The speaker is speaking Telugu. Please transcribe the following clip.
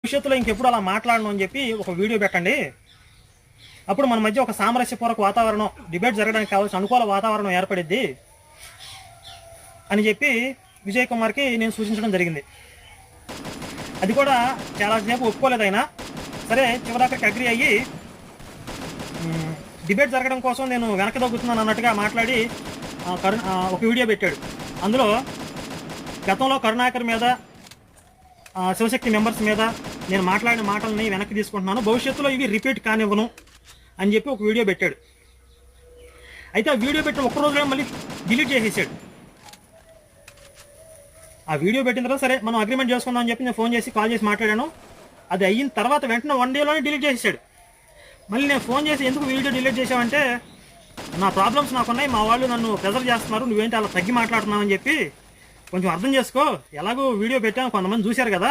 భవిష్యత్తులో ఇంకెప్పుడు అలా మాట్లాడను అని చెప్పి ఒక వీడియో పెట్టండి. అప్పుడు మన మధ్య ఒక సామరస్యపూర్వక వాతావరణం, డిబేట్ జరగడానికి కావాల్సిన అనుకూల వాతావరణం ఏర్పడిద్ది అని చెప్పి విజయ్ కుమార్కి నేను సూచించడం జరిగింది. అది కూడా చాలాసేపు ఒప్పుకోలేదు ఆయన. సరే చివరికి అగ్రి అయ్యి డిబేట్ జరగడం కోసం నేను వెనక్కి తగ్గుతున్నాను అన్నట్టుగా మాట్లాడి ఒక వీడియో పెట్టాడు. అందులో గతంలో కరుణాకర్ మీద, శివశక్తి మెంబర్స్ మీద నేను మాట్లాడిన మాటల్ని వెనక్కి తీసుకుంటున్నాను, భవిష్యత్తులో ఇవి రిపీట్ కానివ్వను అని చెప్పి ఒక వీడియో పెట్టాడు. అయితే ఆ వీడియో పెట్టిన ఒక్క రోజులో మళ్ళీ డిలీట్ చేసేసాడు. ఆ వీడియో పెట్టిన తర్వాత సరే మనం అగ్రిమెంట్ చేసుకుందాం అని చెప్పి నేను ఫోన్ చేసి కాల్ చేసి మాట్లాడాను. అది అయిన తర్వాత వెంటనే 1 డేలోనే డిలీట్ చేసేసాడు. మళ్ళీ నేను ఫోన్ చేసి ఎందుకు వీడియో డిలీట్ చేసావంటే, నా ప్రాబ్లమ్స్ నాకున్నాయి, మా వాళ్ళు నన్ను ప్రెజర్ చేస్తున్నారు, నువ్వేంటి అలా తగ్గి మాట్లాడుతున్నావు అని చెప్పి కొంచెం అర్థం చేసుకో, ఎలాగో వీడియో పెట్టాను కొంతమంది చూశారు కదా,